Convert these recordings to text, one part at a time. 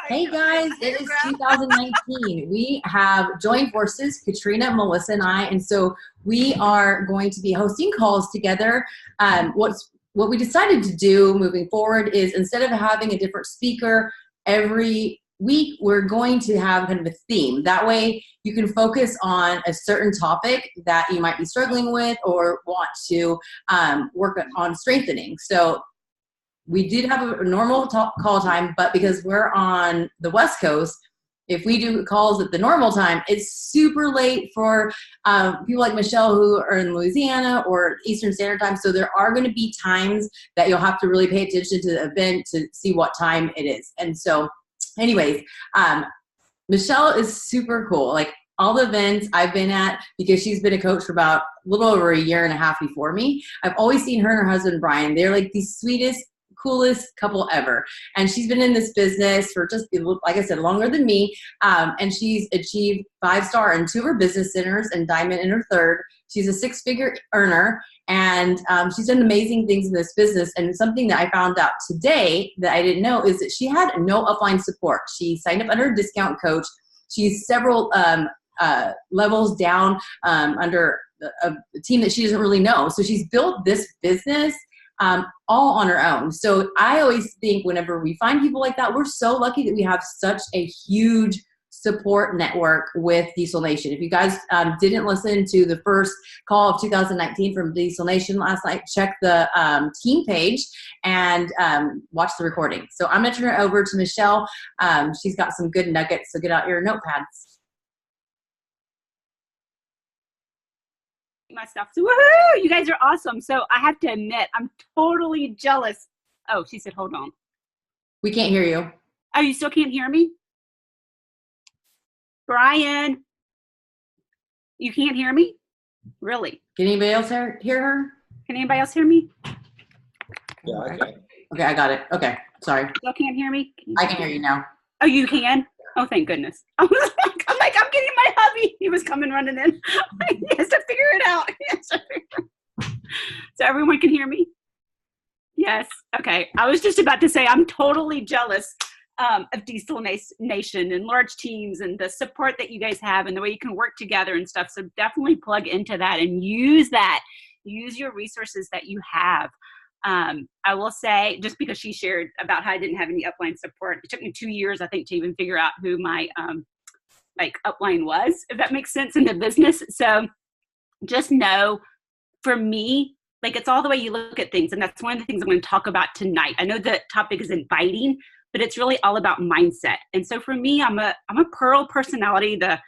Hey guys, it is 2019. We have joined forces, Katrina, Melissa, and I, and so we are going to be hosting calls together. What we decided to do moving forward is instead of having a different speaker every week, we're going to have kind of a theme. That way you can focus on a certain topic that you might be struggling with or want to work on strengthening. So we did have a normal call time, but because we're on the West Coast, if we do calls at the normal time, it's super late for people like Michelle who are in Louisiana or Eastern Standard Time. So there are going to be times that you'll have to really pay attention to the event to see what time it is. And so anyways, Michelle is super cool. Like all the events I've been at, because she's been a coach for about a little over a year and a half before me, I've always seen her and her husband, Brian. They're like the sweetest, coolest couple ever. And she's been in this business for just, like I said, longer than me. And she's achieved 5-star in 2 of her business centers and diamond in her 3rd. She's a 6-figure earner, and she's done amazing things in this business. And something that I found out today that I didn't know is that she had no upline support. She signed up under a discount coach. She's several levels down under a team that she doesn't really know. So she's built this business all on her own. So I always think whenever we find people like that, we're so lucky that we have such a huge support network with Diesel Nation. If you guys didn't listen to the first call of 2019 from Diesel Nation last night, check the team page and watch the recording. So I'm going to turn it over to Michelle. She's got some good nuggets, so get out your notepads. My stuff. So woohoo! You guys are awesome. So I have to admit, I'm totally jealous. Oh, she said, hold on. We can't hear you. Oh, you still can't hear me? Brian, you can't hear me? Really? Can anybody else hear her? Can anybody else hear me? Yeah, I can. Okay, I got it. Okay, sorry. Still can't hear me? I can hear you now. Oh, you can? Oh, thank goodness. I'm getting my hubby. He was coming running in. He has to figure it out. So everyone can hear me? Yes. Okay. I was just about to say I'm totally jealous of Diesel Nation and large teams and the support that you guys have and the way you can work together and stuff. So definitely plug into that and use that. Use your resources that you have. I will say, just because she shared about how I didn't have any upline support, it took me 2 years, I think, to even figure out who my upline was, if that makes sense in the business. So just know, for me, it's all the way you look at things. And that's one of the things I'm going to talk about tonight. I know the topic is inviting, but it's really all about mindset. And so for me, I'm a pearl personality, the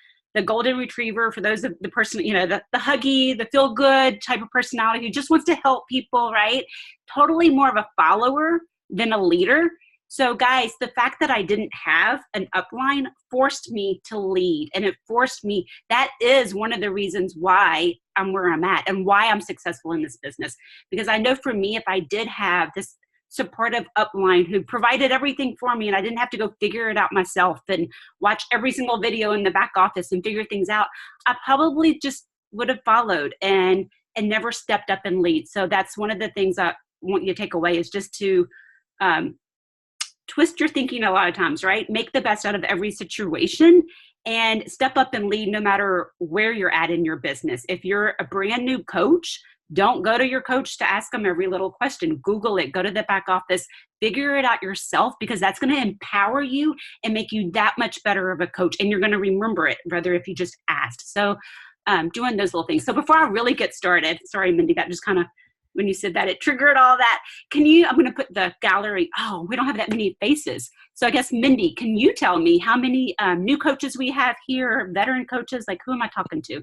golden retriever, for those of the person, the huggy, the feel good type of personality who just wants to help people, right? Totally more of a follower than a leader. So guys, the fact that I didn't have an upline forced me to lead, and it forced me, that is one of the reasons why I'm where I'm at and why I'm successful in this business. Because I know for me, if I did have this supportive upline who provided everything for me and I didn't have to go figure it out myself and watch every single video in the back office and figure things out, I probably just would have followed and never stepped up and lead. So that's one of the things I want you to take away, is just to twist your thinking a lot of times, right? Make the best out of every situation and step up and lead no matter where you're at in your business. If you're a brand new coach, don't go to your coach to ask them every little question. Google it, go to the back office, figure it out yourself, because that's going to empower you and make you that much better of a coach. And you're going to remember it rather if you just asked. So doing those little things. So before I really get started, sorry, Mindy, that just kind of, when you said that, it triggered all that. I'm going to put the gallery. Oh, we don't have that many faces. So I guess, Mindy, can you tell me how many new coaches we have here, veteran coaches? Who am I talking to?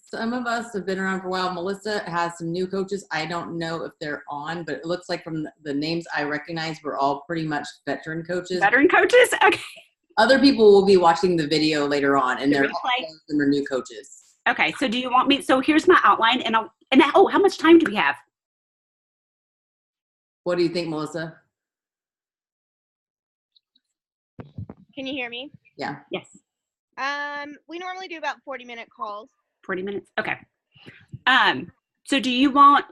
Some of us have been around for a while. Melissa has some new coaches. I don't know if they're on, but it looks like from the names I recognize, we're all pretty much veteran coaches. Veteran coaches? Okay. Other people will be watching the video later on, and they're new coaches. Okay, so do you want me? So here's my outline, how much time do we have? What do you think, Melissa? Can you hear me? Yeah. Yes. We normally do about 40-minute calls. 40 minutes. Okay. So do you want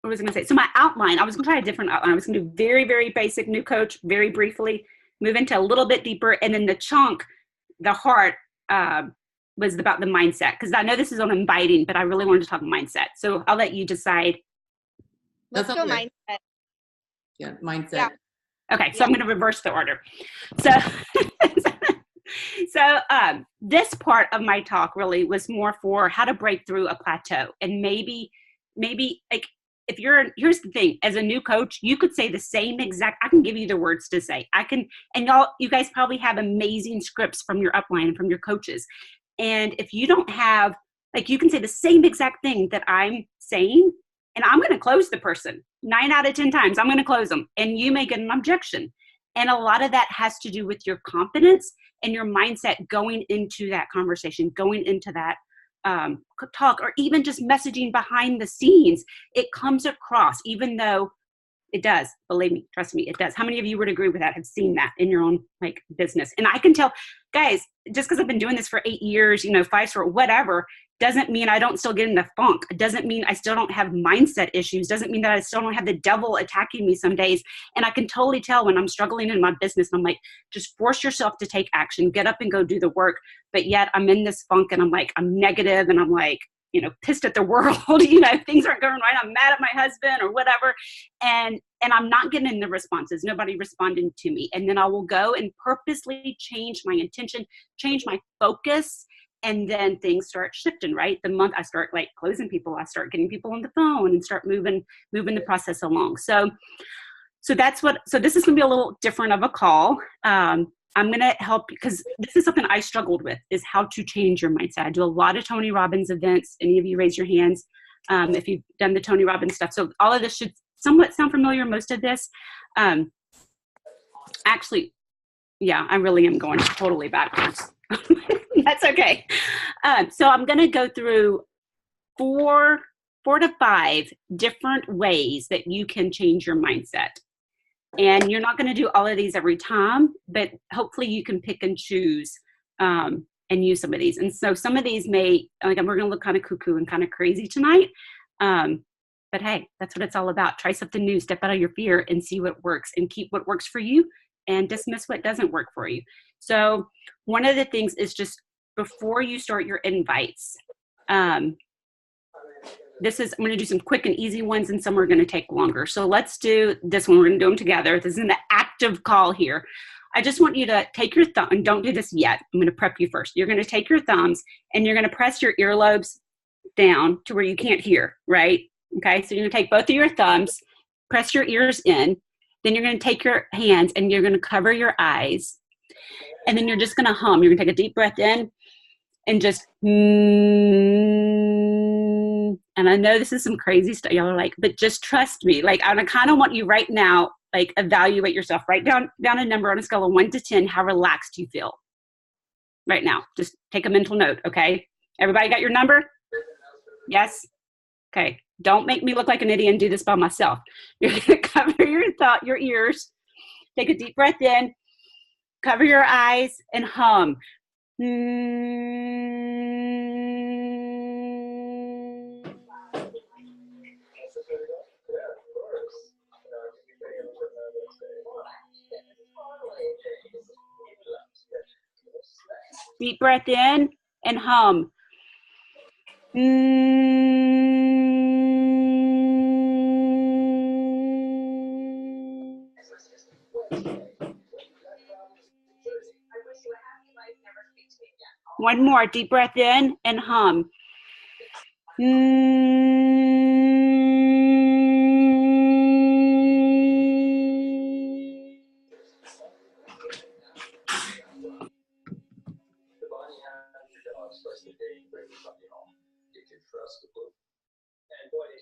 what was I going to say? So my outline, I was going to try a different outline. I was going to do very, very basic new coach, very briefly, move into a little bit deeper. And then the chunk, the heart, was about the mindset. Because I know this is on inviting, but I really wanted to talk mindset. So I'll let you decide. Let's go mindset. Yeah, mindset. Yeah. Okay, so I'm going to reverse the order. So, this part of my talk really was more for how to break through a plateau. And maybe like, if here's the thing, as a new coach, you could say the same exact, I can give you the words to say. And you guys probably have amazing scripts from your upline and from your coaches. And if you don't have, like, you can say the same exact thing that I'm saying, and I'm going to close the person 9 out of 10 times. I'm going to close them, and you may get an objection. And a lot of that has to do with your confidence and your mindset going into that conversation, going into that talk, or even just messaging behind the scenes. It comes across, even though it does. Believe me, trust me, it does. How many of you would agree with that, have seen that in your own like business? And I can tell, guys, just because I've been doing this for 8 years, 5 whatever, doesn't mean I don't still get in the funk. It doesn't mean I still don't have mindset issues. Doesn't mean that I still don't have the devil attacking me some days. And I can totally tell when I'm struggling in my business. I'm like, just force yourself to take action, get up and go do the work. But yet I'm in this funk, and I'm like, I'm negative, and I'm like, pissed at the world, things aren't going right. I'm mad at my husband or whatever. And I'm not getting the responses. Nobody responding to me. And then I will go and purposely change my intention, change my focus. And then things start shifting, right? The month I start like closing people, I start getting people on the phone and start moving the process along. So this is going to be a little different of a call. I'm going to help, because this is something I struggled with, is how to change your mindset. I do a lot of Tony Robbins events. Any of you raise your hands if you've done the Tony Robbins stuff. So all of this should somewhat sound familiar, most of this. Actually, yeah, I really am going totally backwards. That's okay. So I'm going to go through four to five different ways that you can change your mindset. And you're not going to do all of these every time, but hopefully you can pick and choose and use some of these. And so some of these we're going to look kind of cuckoo and kind of crazy tonight. But hey, that's what it's all about. Try something new, step out of your fear and see what works, and keep what works for you and dismiss what doesn't work for you. So one of the things is just before you start your invites, I'm going to do some quick and easy ones, and some are going to take longer. So let's do this one. We're going to do them together. This is an active call here. I just want you to take your thumb, and don't do this yet. I'm going to prep you first. You're going to take your thumbs, and you're going to press your earlobes down to where you can't hear, right? Okay, so you're going to take both of your thumbs, press your ears in, then you're going to take your hands, and you're going to cover your eyes, and then you're just going to hum. You're going to take a deep breath in, and just and I know this is some crazy stuff. Y'all are like, but just trust me. Like, I kind of want you right now, like, evaluate yourself. Write down a number on a scale of 1 to 10, how relaxed you feel right now. Just take a mental note, okay? Everybody got your number? Yes? Okay. Don't make me look like an idiot and do this by myself. You're going to cover your ears, take a deep breath in, cover your eyes, and hum. Deep breath in and hum. One more, deep breath in and hum.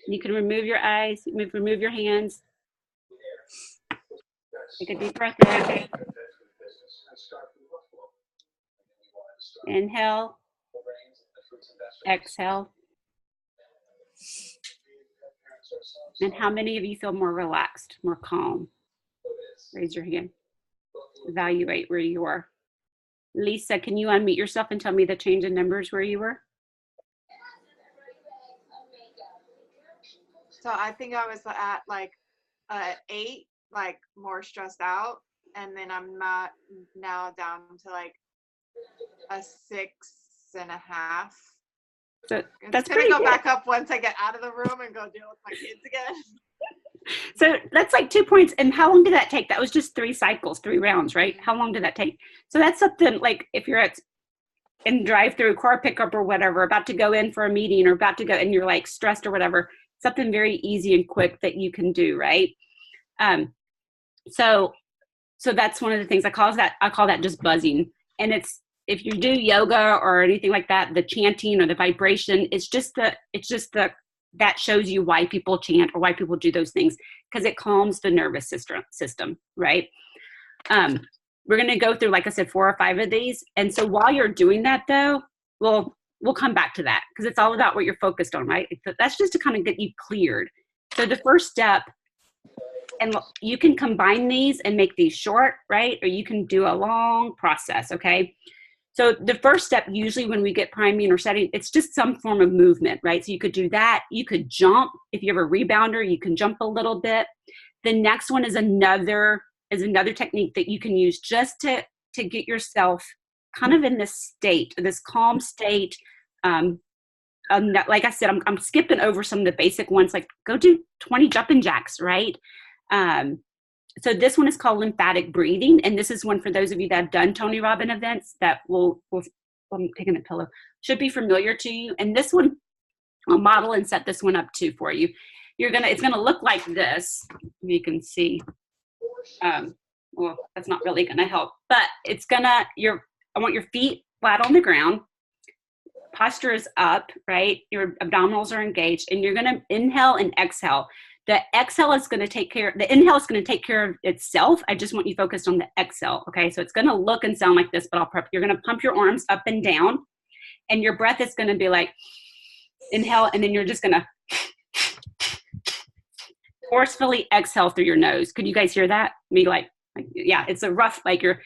You can remove your eyes, remove your hands. Take a deep breath in. Inhale. Exhale. And how many of you feel more relaxed, more calm? Raise your hand. Evaluate where you are. Lisa, can you unmute yourself and tell me the change in numbers where you were? So I think I was at like 8, like more stressed out, and then I'm not now down to like a 6.5. So It's that's gonna pretty go good. back up once I get out of the room and go deal with my kids again. So that's like 2 points. And how long did that take? That was just 3 cycles, 3 rounds, right? How long did that take? So that's something like if you're in drive-through car pickup or whatever, about to go in for a meeting or about to go and you're like stressed or whatever, something very easy and quick that you can do, right? So that's one of the things I call that just buzzing. And it's, if you do yoga or anything like that, the chanting or the vibration, it's just that shows you why people chant or why people do those things, because it calms the nervous system, right? We're going to go through, like I said, 4 or 5 of these. And so while you're doing that though, we'll come back to that because it's all about what you're focused on, right? That's just to kind of get you cleared. So the first step, and you can combine these and make these short, right? Or you can do a long process, okay? So the first step, usually when we get priming or setting, it's just some form of movement, right? So you could do that. You could jump. If you have a rebounder, you can jump a little bit. The next one is another technique that you can use just to get yourself kind of in this state, this calm state. Like I said, I'm skipping over some of the basic ones, like go do 20 jumping jacks, right? So this one is called lymphatic breathing. And this is one for those of you that have done Tony Robbins events that I'm taking a pillow, should be familiar to you. And this one, I'll model and set this one up too for you. It's gonna look like this. You can see, well, that's not really gonna help, but I want your feet flat on the ground. Posture is up, right? Your abdominals are engaged, and you're gonna inhale and exhale. The exhale is going to take care, the inhale is going to take care of itself. I just want you focused on the exhale. Okay. So it's going to look and sound like this, but you're going to pump your arms up and down, and your breath is going to be like inhale. And then you're just going to forcefully exhale through your nose. Could you guys hear that? Me like, yeah, it's a rough, like you're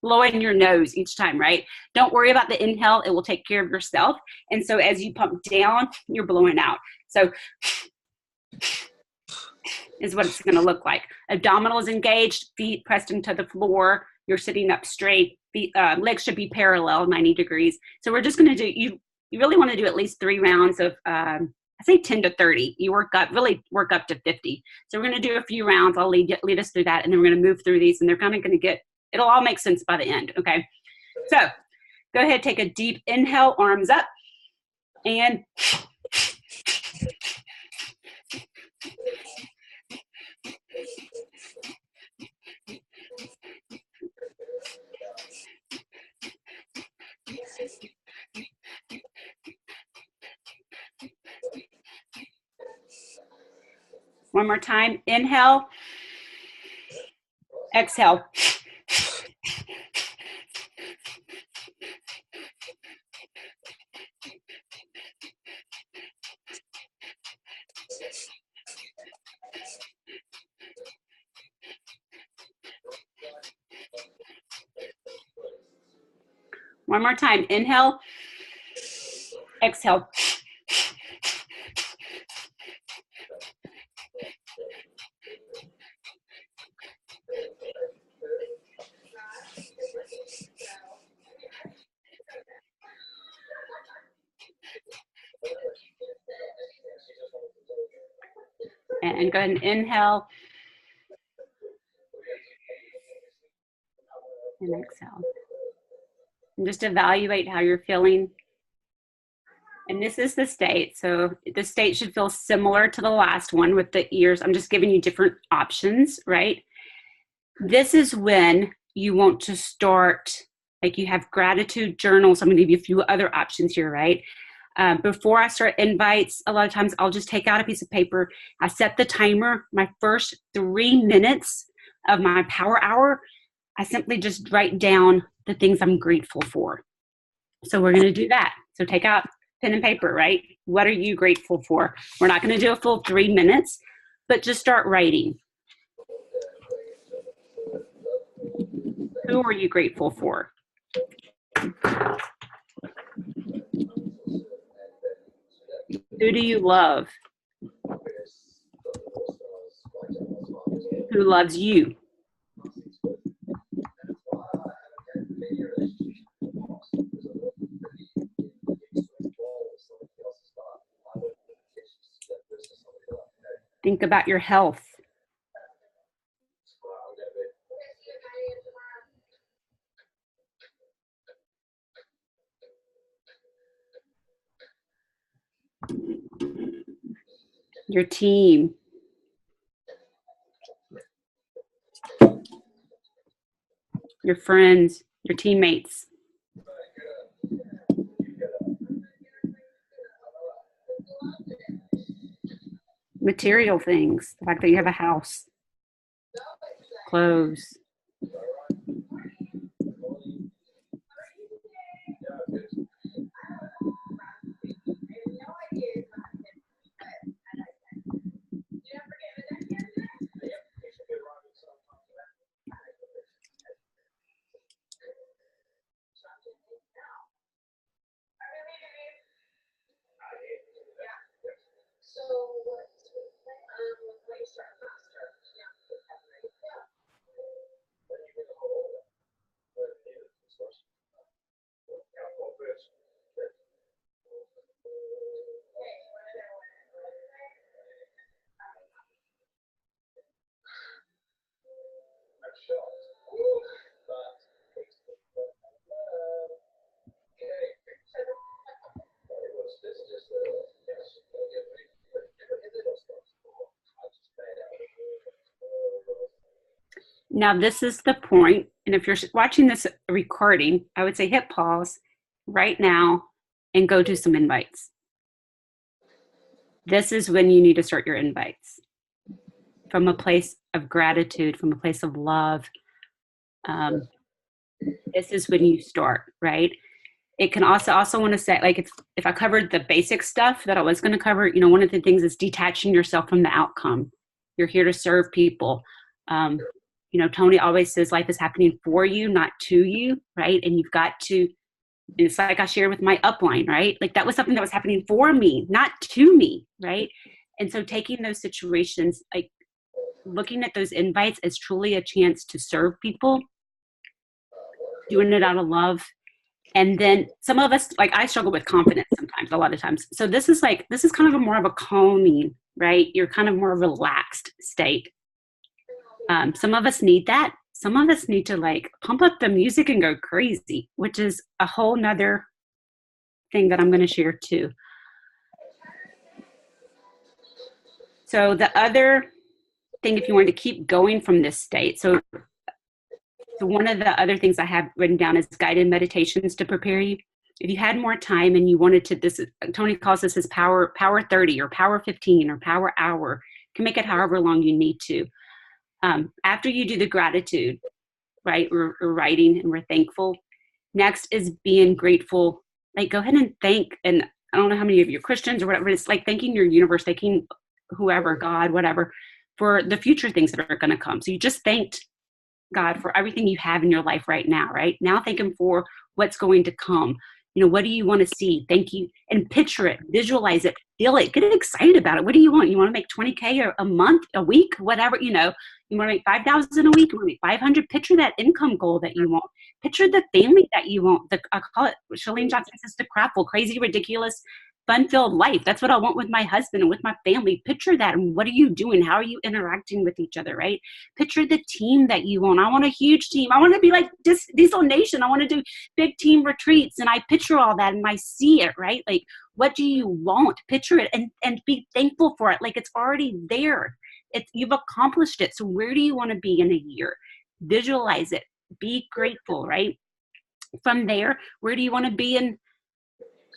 blowing your nose each time, right? Don't worry about the inhale. It will take care of yourself. And so as you pump down, you're blowing out. So is what it's going to look like. Abdominals engaged, feet pressed into the floor. You're sitting up straight. Legs should be parallel, 90 degrees. So we're just going to do, you really want to do at least 3 rounds of, I say 10 to 30. You really work up to 50. So we're going to do a few rounds. I'll lead us through that, and then we're going to move through these, and they're kind of going to it'll all make sense by the end, okay? So go ahead, take a deep inhale, arms up, and one more time. Inhale, exhale. One more time. Inhale, exhale. And go ahead and inhale and exhale. And just evaluate how you're feeling. And this is the state. So the state should feel similar to the last one with the ears. I'm just giving you different options, right? This is when you want to start, like you have gratitude journals. I'm going to give you a few other options here, right? Before I start invites, a lot of times I'll just take out a piece of paper. I set the timer. My first 3 minutes of my power hour, I simply just write down the things I'm grateful for. So we're going to do that. So take out pen and paper, right? What are you grateful for? We're not going to do a full 3 minutes, but just start writing. Who are you grateful for? Who do you love? who loves you. Think about your health. Your team. Your friends, your teammates. Material things, the fact that you have a house, clothes. Now, this is the point, and if you're watching this recording, I would say hit pause right now and go do some invites. This is when you need to start your invites from a place of gratitude, from a place of love. This is when you start, right? It can also want to say, like, if I covered the basic stuff that I was going to cover, you know, one of the things is detaching yourself from the outcome. You're here to serve people. You know, Tony always says life is happening for you, not to you, right? And you've got to, and it's like I shared with my upline, right? Like that was something that was happening for me, not to me, right? And so taking those situations, like looking at those invites as truly a chance to serve people, doing it out of love. And then some of us, like I struggle with confidence sometimes, a lot of times. So this is kind of more of a calming, right? You're kind of more relaxed state. Some of us need that. Some of us need to like pump up the music and go crazy, which is a whole nother thing that I'm going to share too. So the other thing, if you wanted to keep going from this state, so one of the other things I have written down is guided meditations to prepare you. If you had more time and you wanted to, this Tony calls this his power 30 or power 15 or power hour. You can make it however long you need to. After you do the gratitude, right, we're writing and we're thankful. Next is being grateful. Like go ahead and thank, and I don't know how many of you are Christians or whatever, it's like thanking your universe, thanking whoever, God, whatever, for the future things that are going to come. So you just thanked God for everything you have in your life right now, right? Now thank him for what's going to come. You know, what do you want to see? Thank you. And picture it, visualize it, feel it, get excited about it. What do you want? You want to make 20K a month, a week, whatever, you know, you want to make 5,000 a week, you want to make 500, picture that income goal that you want. Picture the family that you want. I call it, Shalene Johnson says the crapful, crazy, ridiculous, fun-filled life. That's what I want with my husband and with my family. Picture that. And what are you doing? How are you interacting with each other, right? Picture the team that you want. I want a huge team. I want to be like Diesel Nation. I want to do big team retreats. And I picture all that and I see it, right? Like, what do you want? Picture it and be thankful for it. Like it's already there. You've accomplished it. So where do you want to be in a year? Visualize it. Be grateful, right? From there, where do you want to be in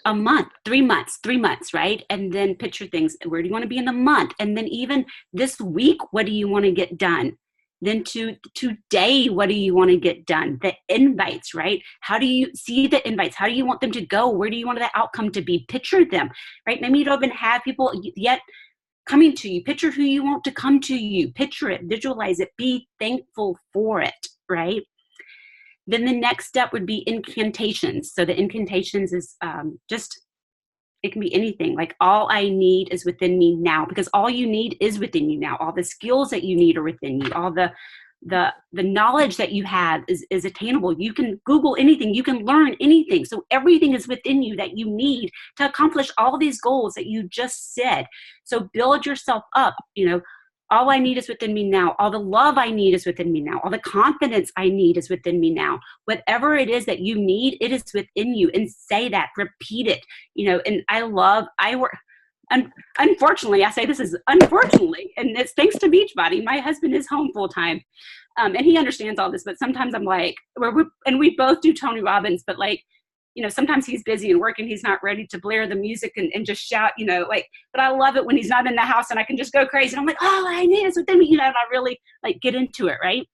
a month, 3 months, right? And then picture things. Where do you want to be in the month? And then even this week, what do you want to get done? Then today, what do you want to get done? The invites, right? How do you see the invites? How do you want them to go? Where do you want the outcome to be? Picture them, right? Maybe you don't even have people yet coming to you. Picture who you want to come to you. Picture it, visualize it, be thankful for it, right? Then the next step would be incantations. So the incantations is just It can be anything. Like, all I need is within me now, because all you need is within you now. All the skills that you need are within you. All the knowledge that you have is attainable. You can Google anything. You can learn anything. So everything is within you that you need to accomplish all these goals that you just said. So build yourself up. All I need is within me now. All the love I need is within me now. All the confidence I need is within me now. Whatever it is that you need, it is within you. And say that, repeat it. And unfortunately, I say this is unfortunately, and it's thanks to Beachbody. My husband is home full time. And he understands all this, but sometimes I'm like, and we both do Tony Robbins, but like, sometimes he's busy and working. He's not ready to blare the music and just shout, but I love it when he's not in the house and I can just go crazy. And I'm like, all I need is within me, and I really like get into it. Right.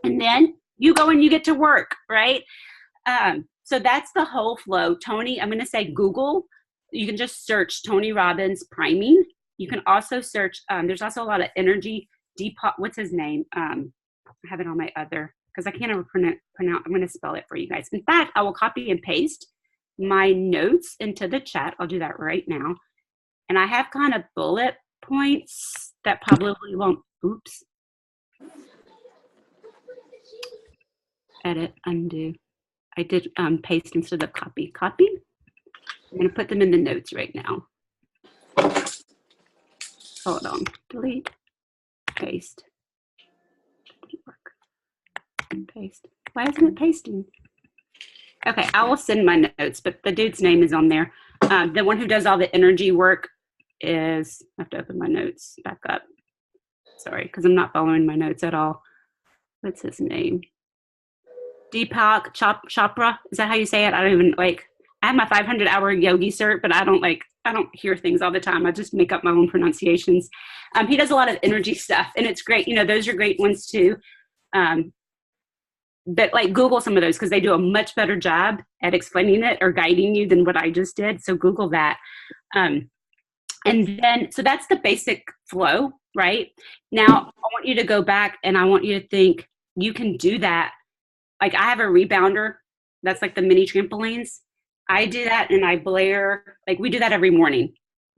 And then you go and you get to work. Right. So that's the whole flow. Tony, I'm going to say Google. You can just search Tony Robbins priming. You can also search, there's also a lot of energy depot. What's his name? I have it on my other, because I can't ever pronounce. I'm going to spell it for you guys. In fact, I will copy and paste my notes into the chat. I'll do that right now. And I have kind of bullet points that probably won't, oops. Edit, undo. I did paste instead of copy. Copy. I'm going to put them in the notes right now. Hold on. Delete. Paste. Paste. Why isn't it pasting? Okay, I will send my notes, but the dude's name is on there. The one who does all the energy work is, I have to open my notes back up. Sorry, because I'm not following my notes at all. What's his name? Deepak Chopra. Is that how you say it? I don't even I have my 500-hour yogi cert, but I don't hear things all the time. I just make up my own pronunciations. He does a lot of energy stuff, and it's great. Those are great ones too. But like Google some of those, because they do a much better job at explaining it or guiding you than what I just did. So Google that. And then, so that's the basic flow, right? Now I want you to go back and I want you to think you can do that. Like I have a rebounder. That's like the mini trampolines. I do that and I blare, like we do that every morning.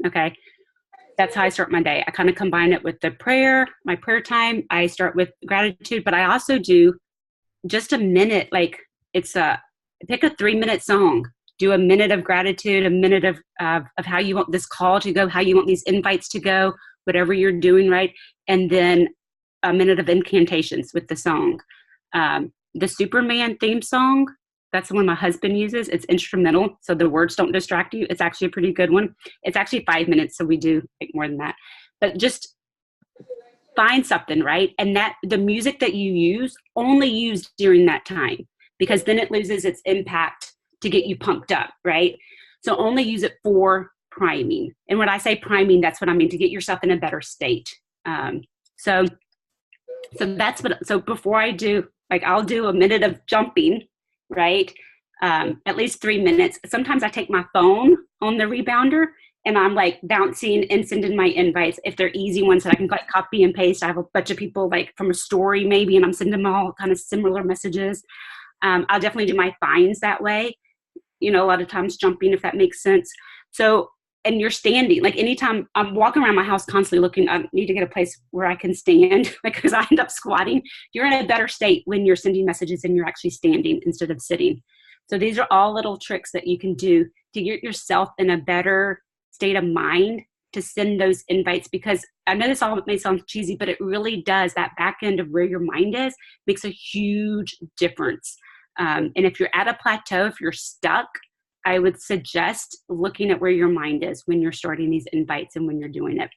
Okay. That's how I start my day. I kind of combine it with the prayer, my prayer time. I start with gratitude, but I also do just a minute, like pick a 3-minute song, do a minute of gratitude, a minute of how you want this call to go, how you want these invites to go, whatever you're doing, right? And then a minute of incantations with the song. The Superman theme song, that's the one my husband uses. It's instrumental, so the words don't distract you. It's actually a pretty good one. It's actually 5 minutes, so we do like more than that. But just find something, right? And that the music that you use, only use during that time, because then it loses its impact to get you pumped up, right? So only use it for priming. And when I say priming, that's what I mean, to get yourself in a better state. So that's what, so before I do, like I'll do a minute of jumping, right? At least 3 minutes. Sometimes I take my phone on the rebounder and I'm like bouncing and sending my invites. If they're easy ones that I can like copy and paste, I have a bunch of people like from a story maybe, and I'm sending them all kind of similar messages. I'll definitely do my finds that way. A lot of times jumping, if that makes sense. So, and you're standing, like anytime I'm walking around my house constantly looking, I need to get a place where I can stand because I end up squatting. You're in a better state when you're sending messages and you're actually standing instead of sitting. So these are all little tricks that you can do to get yourself in a better state of mind to send those invites, because I know this all may sound cheesy, but it really does. That back end of where your mind is makes a huge difference. And if you're at a plateau, if you're stuck, I would suggest looking at where your mind is when you're starting these invites and when you're doing it.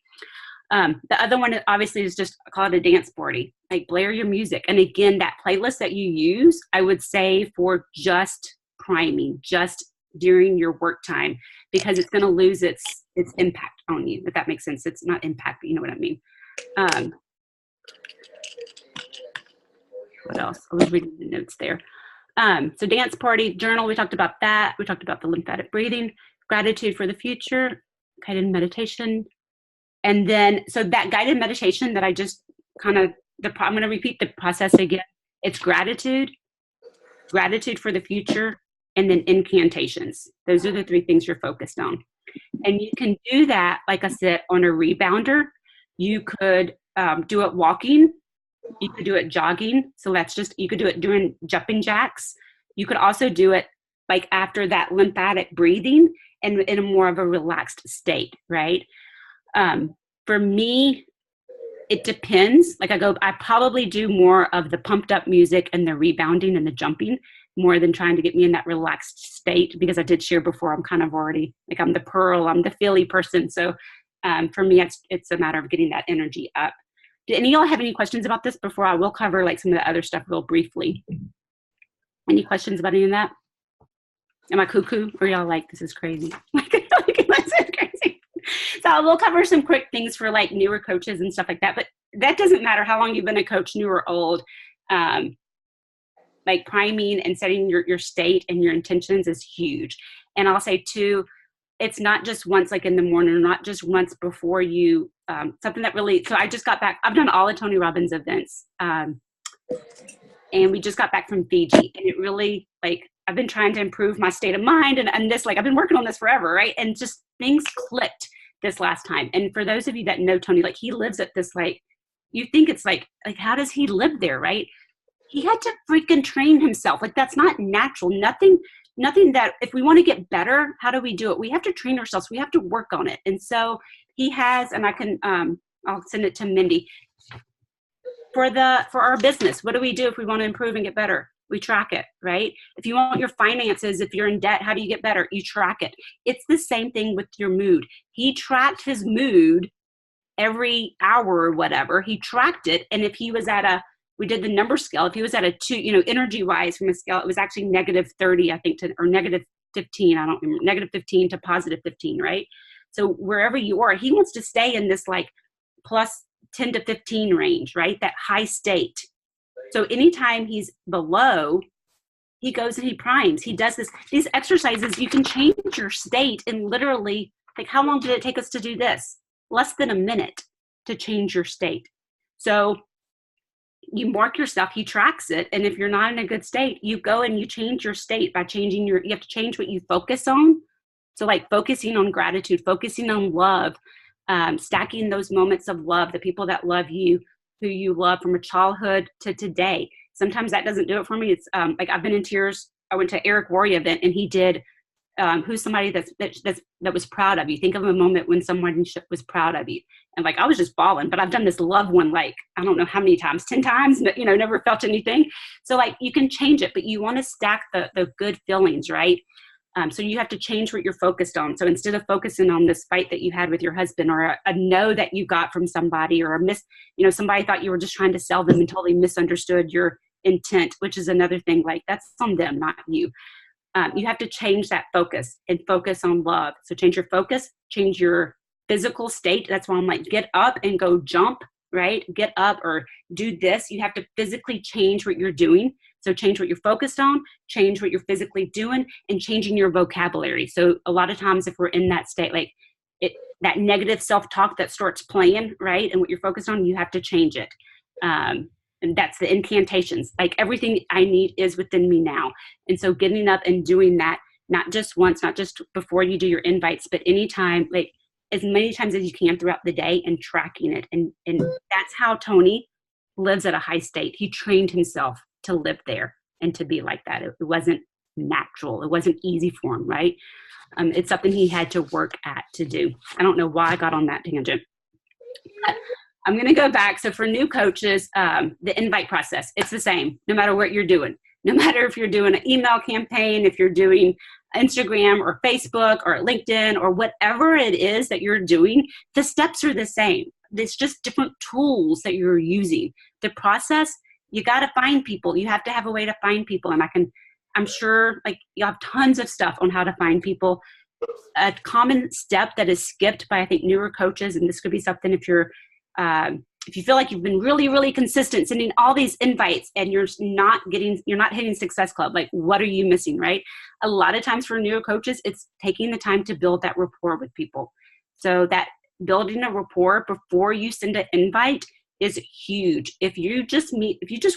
The other one obviously is just call it a dance party, like blare your music. And again, that playlist that you use, I would say for just priming, just during your work time, because it's going to lose its impact on you, if that makes sense. It's not impact, but you know what I mean. What else? I was reading the notes there. So dance party, journal, we talked about that. We talked about the lymphatic breathing, gratitude for the future, guided meditation. And then, so that guided meditation that I just kind of, I'm going to repeat the process again. It's gratitude for the future, and then incantations. Those are the 3 things you're focused on. And you can do that, like I said, on a rebounder. You could do it walking. You could do it jogging. So that's just, you could do it doing jumping jacks. You could also do it like after that lymphatic breathing and in a more of a relaxed state, right? For me, it depends. Like I probably do more of the pumped up music and the rebounding and the jumping more than trying to get me in that relaxed state, because I did share before, I'm kind of already, like I'm the pearl, I'm the feely person. So for me, it's a matter of getting that energy up. Do any of y'all have any questions about this before I will cover like some of the other stuff real briefly? Any questions about any of that? Am I cuckoo? Or y'all like, this is crazy? This is crazy. So I will cover some quick things for like newer coaches and stuff like that, but that doesn't matter how long you've been a coach, new or old. Like priming and setting your state and your intentions is huge. And I'll say too, it's not just once like in the morning, not just once before you, something that really, so I just got back, I've done all of Tony Robbins events. And we just got back from Fiji, and it really, like, I've been trying to improve my state of mind and this, like, I've been working on this forever, right? And just things clicked this last time. And for those of you that know Tony, like, he lives at this, like, you think it's like how does he live there, right? He had to freaking train himself. Like, that's not natural. Nothing that, if we want to get better, how do we do it? We have to train ourselves. We have to work on it. And so he has, and I can, I'll send it to Mindy. For our business, what do we do if we want to improve and get better? We track it, right? If you want your finances, if you're in debt, how do you get better? You track it. It's the same thing with your mood. He tracked his mood every hour or whatever. He tracked it. And if he was at we did the number scale. If he was at a 2, energy wise from a scale, it was actually -30, I think, or -15. I don't remember, -15 to +15, right? So wherever you are, he wants to stay in this like plus 10 to 15 range, right? That high state. So anytime he's below, he goes and he primes. He does these exercises. You can change your state in literally, like, how long did it take us to do this? Less than a minute to change your state. So you mark yourself, he tracks it. And if you're not in a good state, you go and you change your state by changing you have to change what you focus on. So like focusing on gratitude, focusing on love, stacking those moments of love, the people that love you, who you love from a childhood to today. Sometimes that doesn't do it for me. It's like I've been in tears. I went to Eric Worre event and he did, who's somebody that was proud of you. Think of a moment when someone was proud of you. And like, I was just bawling, but I've done this love one, like, I don't know how many times, 10 times, never felt anything. So like you can change it, but you want to stack the good feelings, right? So you have to change what you're focused on. So instead of focusing on this fight that you had with your husband or a no that you got from somebody or somebody thought you were just trying to sell them and totally misunderstood your intent, which is another thing, like that's on them, not you. You have to change that focus and focus on love. So change your focus, change your physical state. That's why I'm like, get up and go jump, right? Get up or do this. You have to physically change what you're doing. So change what you're focused on, change what you're physically doing, and changing your vocabulary. So a lot of times if we're in that state, like that negative self-talk that starts playing, right? And what you're focused on, you have to change it. And that's the incantations. Like everything I need is within me now. And so getting up and doing that, not just once, not just before you do your invites, but anytime, like as many times as you can throughout the day and tracking it. And that's how Tony lives at a high state. He trained himself to live there and to be like that. It wasn't natural. It wasn't easy for him, right? It's something he had to work at to do. I don't know why I got on that tangent. But I'm going to go back. So for new coaches, the invite process, it's the same, no matter what you're doing. No matter if you're doing an email campaign, if you're doing Instagram or Facebook or LinkedIn or whatever it is that you're doing, the steps are the same. It's just different tools that you're using. The process, you got to find people. You have to have a way to find people. And I'm sure like you have tons of stuff on how to find people. A common step that is skipped by, I think, newer coaches, and this could be something if you feel like you've been really, really consistent sending all these invites and you're not hitting Success Club, like what are you missing, right? A lot of times for newer coaches, it's taking the time to build that rapport with people. So that building a rapport before you send an invite is huge. If you just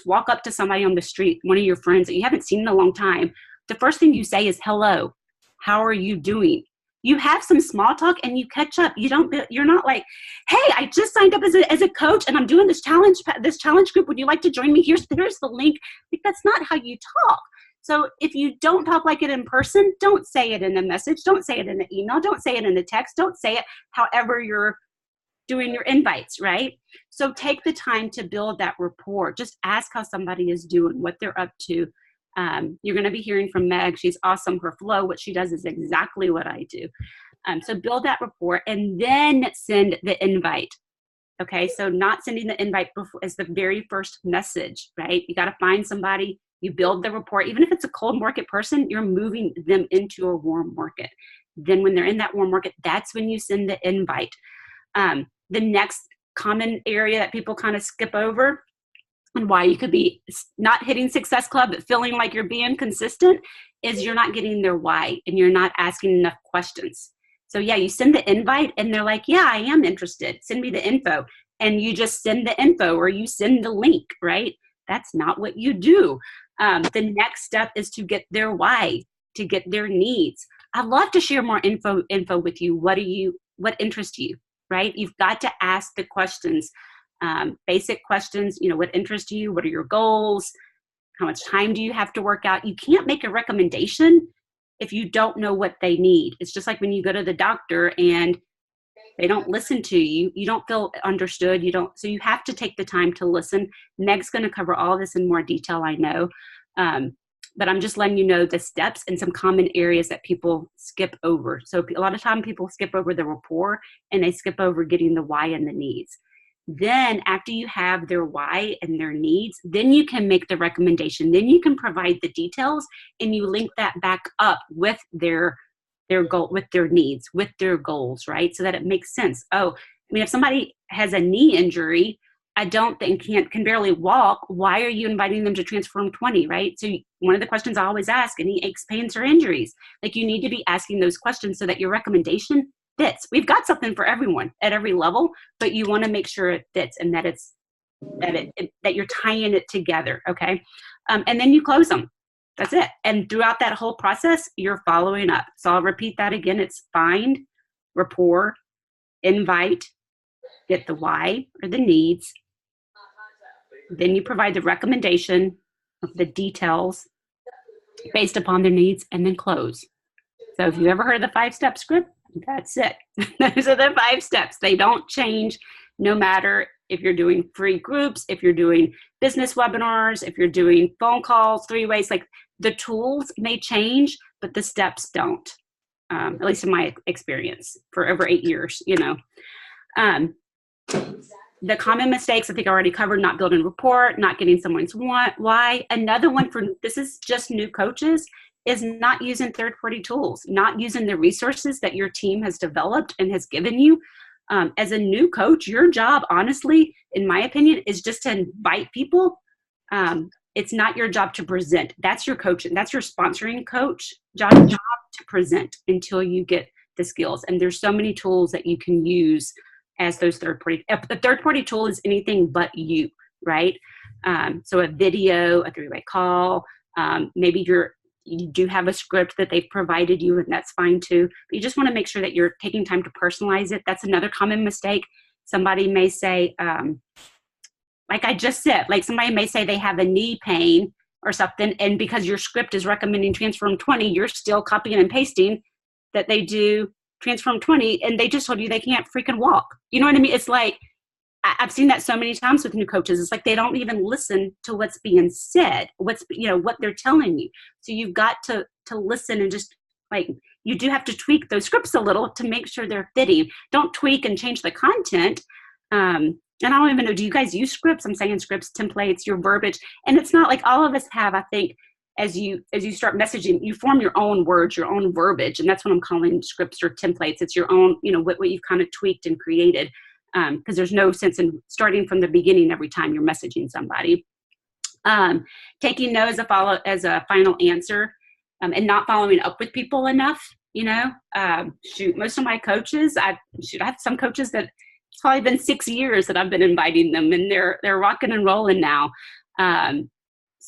walk up to somebody on the street, one of your friends that you haven't seen in a long time, the first thing you say is, hello, how are you doing? you have some small talk and you catch up. You're not like, hey, I just signed up as a coach and I'm doing this challenge group. Would you like to join me? Here's the link. Like, that's not how you talk. So if you don't talk like it in person, don't say it in a message. Don't say it in an email. Don't say it in a text. Don't say it however you're doing your invites, right? So take the time to build that rapport. Just ask how somebody is doing, what they're up to. You're going to be hearing from Meg. She's awesome. Her flow, what she does is exactly what I do. So build that rapport and then send the invite. Okay, so not sending the invite before as the very first message, right? You got to find somebody. You build the rapport. Even if it's a cold market person, you're moving them into a warm market. Then when they're in that warm market, that's when you send the invite. The next common area that people kind of skip over and why you could be not hitting Success Club but feeling like you're being consistent is you're not getting their why and you're not asking enough questions. So yeah, you send the invite and they're like, yeah, I am interested. Send me the info. And you just send the info or you send the link, right? That's not what you do. The next step is to get their why, to get their needs. I'd love to share more info with you. What interests you, right? You've got to ask the questions, basic questions, what interests you? What are your goals? How much time do you have to work out? You can't make a recommendation if you don't know what they need. It's just like when you go to the doctor and they don't listen to you, you don't feel understood. So you have to take the time to listen. Meg's going to cover all this in more detail, I know. But I'm just letting you know the steps and some common areas that people skip over. So a lot of time people skip over the rapport and they skip over getting the why and the needs. Then after you have their why and their needs, then you can make the recommendation. Then you can provide the details and you link that back up with their goal, with their needs, with their goals, right? So that it makes sense. If somebody has a knee injury, I don't think can barely walk, why are you inviting them to Transform 20, right? So one of the questions I always ask, any aches, pains, or injuries? Like you need to be asking those questions so that your recommendation fits. We've got something for everyone at every level, but you want to make sure it fits and that that you're tying it together, okay? And then you close them. That's it. And throughout that whole process, you're following up. So I'll repeat that again. It's find, rapport, invite, get the why or the needs. Then you provide the recommendation of the details based upon their needs and then close. So if you ever heard of the 5-step script, that's it. Those are the 5 steps. They don't change no matter if you're doing free groups, if you're doing business webinars, if you're doing phone calls, 3 ways. Like the tools may change, but the steps don't, at least in my experience for over 8 years, The common mistakes I think I already covered: not building rapport, not getting someone's why. Another one this is just new coaches, is not using third-party tools, not using the resources that your team has developed and has given you. As a new coach, your job, honestly, in my opinion, is just to invite people. It's not your job to present. That's your coach, and that's your sponsoring coach job to present until you get the skills. And there's so many tools that you can use as those third-party. A third-party tool is anything but you, right? So a video, a 3-way call, maybe you do have a script that they've provided you, and that's fine too. But you just want to make sure that you're taking time to personalize it. That's another common mistake. Somebody may say, like I just said, like somebody may say they have a knee pain or something, and because your script is recommending Transform 20, you're still copying and pasting that they do Transform 20, and they just told you they can't freaking walk. You know what I mean? It's like, I've seen that so many times with new coaches. It's like they don't even listen to what's being said, what they're telling you. So you've got to listen and just like, you do have to tweak those scripts a little to make sure they're fitting. Don't tweak and change the content. And I don't even know, do you guys use scripts? I'm saying scripts, templates, your verbiage. And it's not like all of us have, I think, as you start messaging, you form your own words, your own verbiage. And that's what I'm calling scripts or templates. It's your own, what you've kind of tweaked and created. Because there's no sense in starting from the beginning every time you're messaging somebody. Taking no as a final answer, and not following up with people enough. Most of my coaches, I have some coaches that it's probably been 6 years that I've been inviting them, and they're rocking and rolling now. And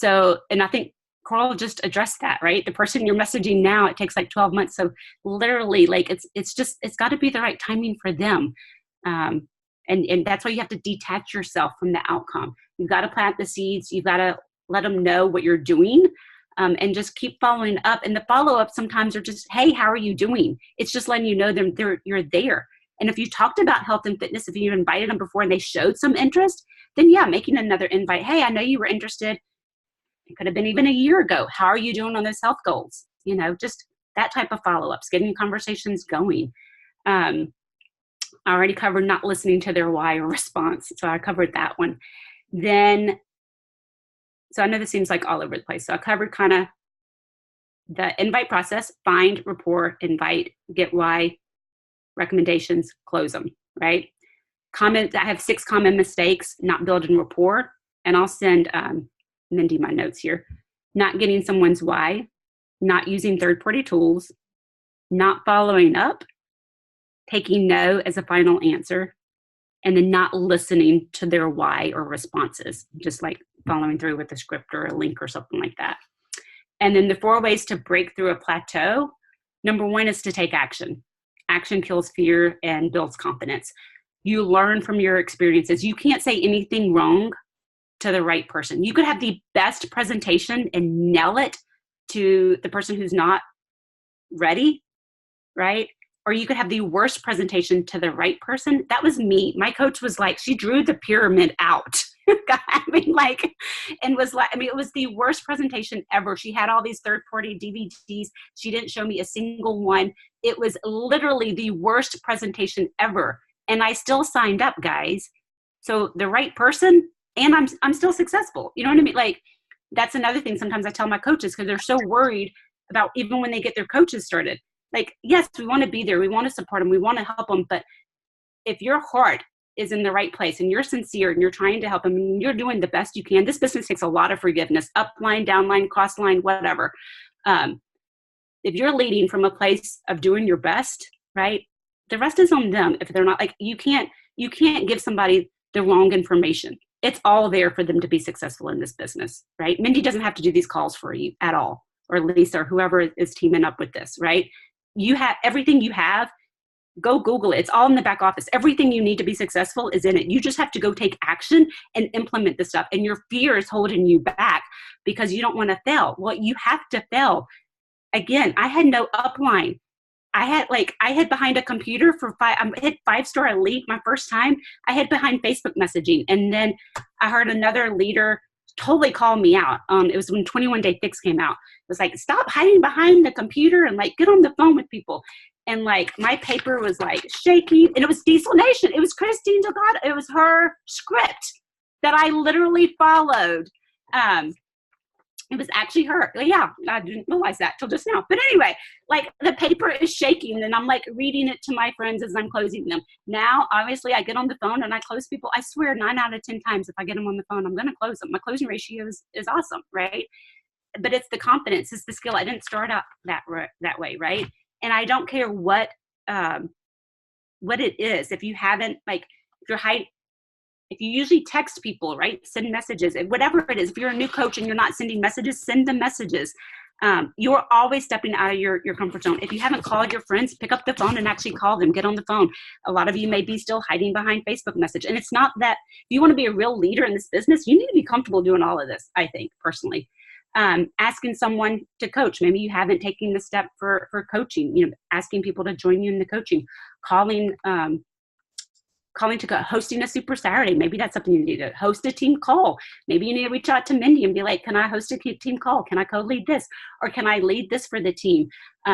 I think Coral just addressed that, right? The person you're messaging now, it takes like 12 months. So literally, like it's got to be the right timing for them. And that's why you have to detach yourself from the outcome. You've got to plant the seeds. You've got to let them know what you're doing, and just keep following up. And the follow-up sometimes are just, hey, how are you doing? It's just letting you know you're there. And if you talked about health and fitness, if you invited them before and they showed some interest, then yeah, making another invite. Hey, I know you were interested. It could have been even a year ago. How are you doing on those health goals? Just that type of follow-ups, getting conversations going. I already covered not listening to their why or response. So I covered that one. Then, so I know this seems like all over the place. So I covered kind of the invite process: find, report, invite, get why, recommendations, close them, right? I have 6 common mistakes: not building rapport. And I'll send Mindy my notes here. Not getting someone's why, not using third-party tools, not following up, taking no as a final answer, and then not listening to their why or responses, just like following through with a script or a link or something like that. And then the 4 ways to break through a plateau. Number 1 is to take action. Action kills fear and builds confidence. You learn from your experiences. You can't say anything wrong to the right person. You could have the best presentation and nail it to the person who's not ready, right? Or you could have the worst presentation to the right person. That was me. My coach was like, she drew the pyramid out. It was the worst presentation ever. She had all these third-party DVDs. She didn't show me a single one. It was literally the worst presentation ever. And I still signed up, guys. So the right person, and I'm still successful. You know what I mean? Like, that's another thing sometimes I tell my coaches, because they're so worried about even when they get their coaches started. Like, yes, we want to be there. We want to support them. We want to help them. But if your heart is in the right place and you're sincere and you're trying to help them and you're doing the best you can, this business takes a lot of forgiveness, upline, downline, cost line, whatever. If you're leading from a place of doing your best, right, the rest is on them. If they're not, like, you can't give somebody the wrong information. It's all there for them to be successful in this business, right? Mindy doesn't have to do these calls for you at all, or Lisa, or whoever is teaming up with this, right? You have everything you have. Go Google it. It's all in the back office. Everything you need to be successful is in it. You just have to go take action and implement the stuff. And your fear is holding you back because you don't want to fail. Well, you have to fail. Again, I had no upline. I had behind a computer for I hit 5-star elite my first time. I hid behind Facebook messaging. And then I heard another leader totally call me out. It was when 21 Day Fix came out. It was like, stop hiding behind the computer and like get on the phone with people. And like my paper was like shaking, and it was Diesel Nation. It was Christine Delgado. It was her script that I literally followed. It was actually her. Yeah, I didn't realize that till just now. But anyway, like the paper is shaking and I'm like reading it to my friends as I'm closing them. Now, obviously I get on the phone and I close people. I swear 9 out of 10 times if I get them on the phone, I'm going to close them. My closing ratio is awesome, right? But it's the confidence, it's the skill. I didn't start out that way, right? And I don't care what it is. If you haven't, like, if you usually text people, right? Send messages, whatever it is. If you're a new coach and you're not sending messages, send them messages. You're always stepping out of your comfort zone. If you haven't called your friends, pick up the phone and actually call them. Get on the phone. A lot of you may be still hiding behind Facebook message. And it's not that if you want to be a real leader in this business, you need to be comfortable doing all of this, I think, personally. Asking someone to coach. Maybe you haven't taken the step for coaching, asking people to join you in the coaching, calling to hosting a Super Saturday. Maybe that's something you need to host a team call. Maybe you need to reach out to Mindy and be like, can I host a team call? Can I co-lead this? Or can I lead this for the team?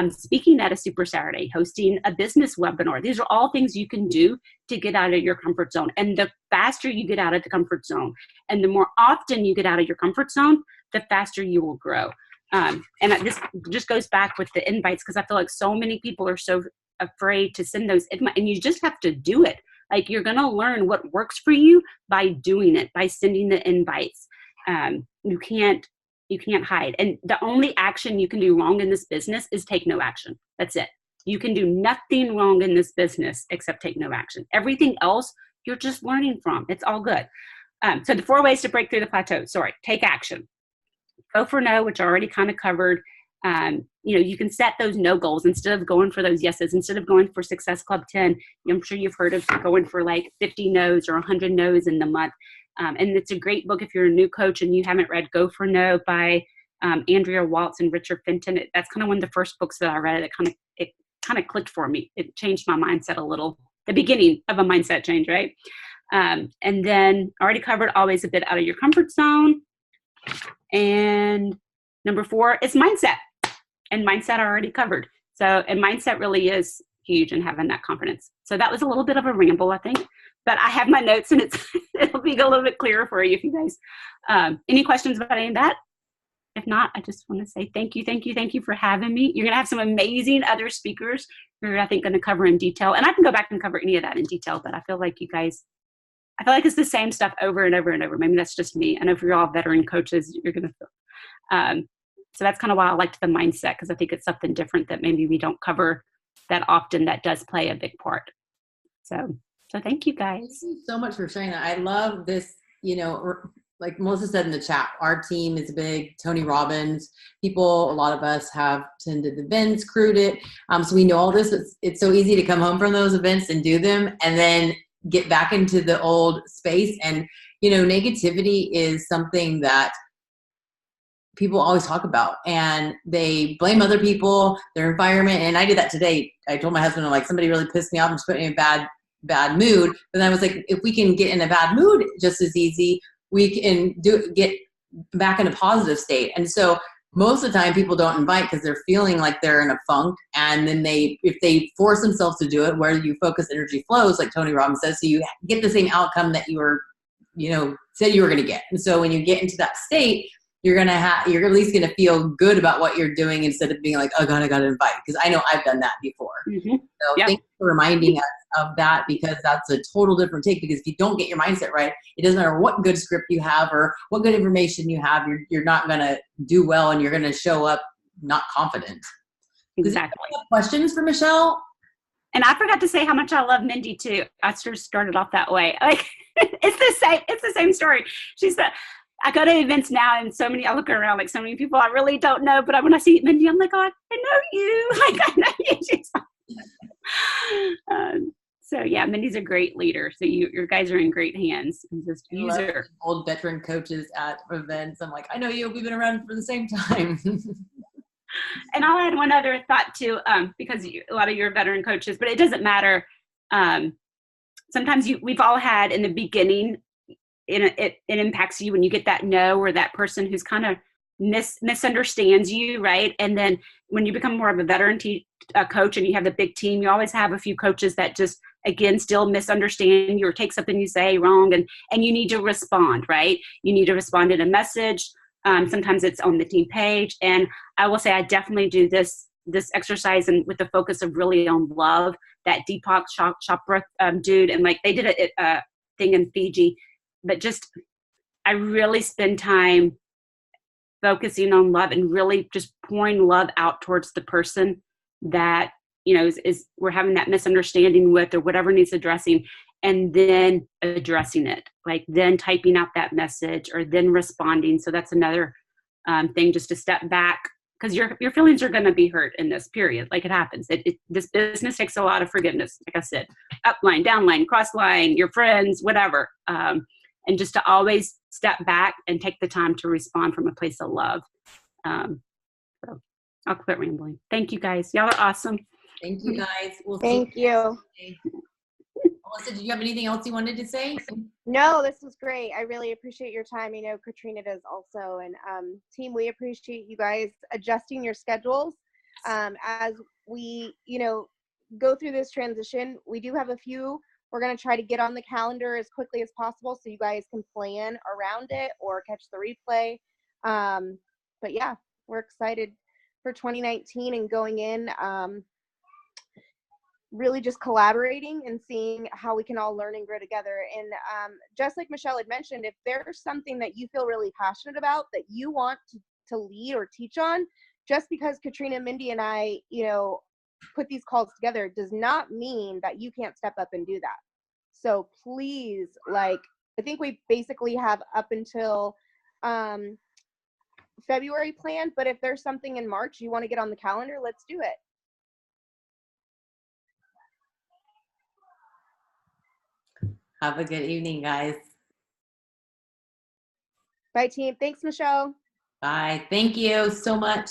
Speaking at a Super Saturday, hosting a business webinar. These are all things you can do to get out of your comfort zone. And the faster you get out of the comfort zone and the more often you get out of your comfort zone, the faster you will grow. And this just goes back with the invites, because I feel like so many people are so afraid to send those invites, and you just have to do it. Like, you're going to learn what works for you by doing it, by sending the invites. You can't hide. And the only action you can do wrong in this business is take no action. That's it. You can do nothing wrong in this business except take no action. Everything else, you're just learning from. It's all good. So the 4 ways to break through the plateau. Take action. Go for no, which I already kind of covered. You can set those no goals instead of going for those yeses. Instead of going for Success Club 10, I'm sure you've heard of going for like 50 no's or 100 no's in the month. And it's a great book if you're a new coach and you haven't read Go for No by Andrea Waltz and Richard Fenton. That's kind of one of the first books that I read. It kind of clicked for me. It changed my mindset a little. The beginning of a mindset change, right? And then already covered always a bit out of your comfort zone. And number 4 is mindset. And mindset I already covered. And mindset really is huge in having that confidence. So that was a little bit of a ramble, I think. But I have my notes and it'll be a little bit clearer for you if you guys. Any questions about any of that? If not, I just want to say thank you for having me. You're going to have some amazing other speakers who are, I think, going to cover in detail. And I can go back and cover any of that in detail, but I feel like it's the same stuff over and over and over. Maybe that's just me. I know for you all veteran coaches, you're going to feel. So that's kind of why I liked the mindset, because I think it's something different that maybe we don't cover that often that does play a big part. So thank you guys. Thank you so much for sharing that. I love this, like Melissa said in the chat, our team is big. Tony Robbins, a lot of us have attended events, crewed it. So we know all this. It's so easy to come home from those events and do them and then get back into the old space. And, negativity is something that people always talk about, and they blame other people, their environment. And I did that today. I told my husband, I'm like, somebody really pissed me off and just put me in a bad mood. But then I was like, if we can get in a bad mood just as easy, we can get back in a positive state. And so most of the time people don't invite because they're feeling like they're in a funk. And then if they force themselves to do it, where you focus, energy flows, like Tony Robbins says, so you get the same outcome that you were, said you were going to get. And so when you get into that state, you're at least going to feel good about what you're doing instead of being like, oh God, I got to invite. Because I know I've done that before. Mm-hmm. So Thank you for reminding us of that, because that's a total different take. Because if you don't get your mindset right, it doesn't matter what good script you have or what good information you have, you're not going to do well, and you're going to show up not confident. Exactly. Questions for Michelle? And I forgot to say how much I love Mindy too. I started off that way. Like it's the same story. She said, I go to events now, and I look around like so many people I really don't know, but when I see Mindy, I'm like, oh, I know you. Like, I know you. So yeah, Mindy's a great leader. So your guys are in great hands. And just use her. Old veteran coaches at events. I'm like, I know you. We've been around for the same time. And I'll add one other thought too, because a lot of you are veteran coaches, but it doesn't matter. Sometimes we've all had in the beginning, it impacts you when you get that no, or that person who's kind of misunderstands you, right? And then when you become more of a veteran coach and you have the big team, you always have a few coaches that just, again, still misunderstand you or take something you say wrong, and you need to respond, right? You need to respond in a message. Sometimes it's on the team page. And I will say I definitely do this exercise and with the focus of really on love. That Deepak Chopra dude, and like they did a thing in Fiji. But I really spend time focusing on love and really just pouring love out towards the person that, is we're having that misunderstanding with, or whatever needs addressing, and then addressing it, like then typing out that message or then responding. So that's another thing, just to step back, because your feelings are going to be hurt in this period. Like it happens. This business takes a lot of forgiveness. Like I said, upline, downline, crossline, your friends, whatever. And just to always step back and take the time to respond from a place of love. So I'll quit rambling. Thank you guys. Y'all are awesome. Thank you guys. Thank you. Melissa, did you have anything else you wanted to say? No, this was great. I really appreciate your time. Katrina does also. And team, we appreciate you guys adjusting your schedules as we, go through this transition. We do have a few. We're going to try to get on the calendar as quickly as possible so you guys can plan around it or catch the replay. But yeah, we're excited for 2019 and going in, really just collaborating and seeing how we can all learn and grow together. And just like Michelle had mentioned, if there's something that you feel really passionate about that you want to lead or teach on, just because Katrina, Mindy, and I, put these calls together does not mean that you can't step up and do that. So please, I think we basically have up until February planned, but if there's something in March you want to get on the calendar, let's do it. Have a good evening, guys. Bye, team. Thanks, Michelle. Bye. Thank you so much.